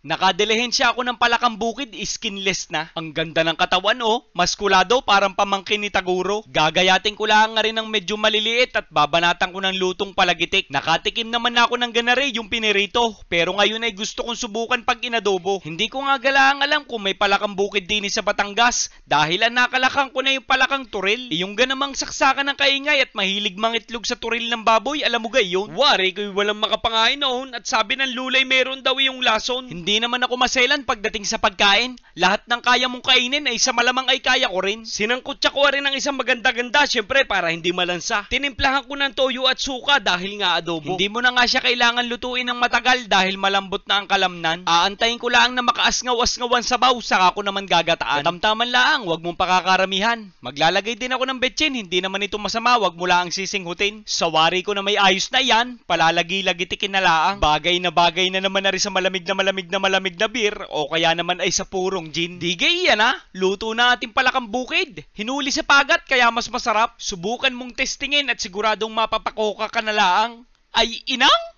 Nakadilihensya ako ng palakang bukid, skinless na. Ang ganda ng katawan maskulado parang pamangkin ni Taguro. Gagayatin ko lang nga rin ng medyo maliliit at babanatan ko ng lutong palagitik. Nakatikim naman na ako ng ganare yung pinirito, pero ngayon ay gusto kong subukan pag inadobo. Hindi ko nga galang alam kung may palakang bukid din sa Batangas dahil ang nakalakang ko na yung palakang turil. Yung ganamang saksakan ng kaingay at mahilig mangitlog sa turil ng baboy, alam mo gayon? Wari ko'y walang makapangain noon at sabi ng lulay meron daw yung lason. Hindi naman ako maselan pagdating sa pagkain. Lahat ng kaya mong kainin ay sa malamang ay kaya ko rin. Sinangkutsa ko rin ng isang maganda-ganda syempre para hindi malansa. Tinimplahan ko ng toyo at suka dahil nga adobo. Hindi mo na nga siya kailangan lutuin ng matagal dahil malambot na ang kalamnan. Aantayin ko lang na makaasngaw-asngawan sabaw saka ako naman gagataan. Tamtaman lang, wag mong pakakaramihan. Maglalagay din ako ng betchin, hindi naman ito masama, wag mo lang sisinghutin. Sa wari ko na may ayos na yan, palalagi-lagitikin na laang. Bagay na naman na rin sa malamig na beer o kaya naman ay sa purong gin. Digay yan luto na ating palakang bukid. Hinuli sa pagat kaya mas masarap. Subukan mong testingin at siguradong mapapakoka ka na laang. Ay inang!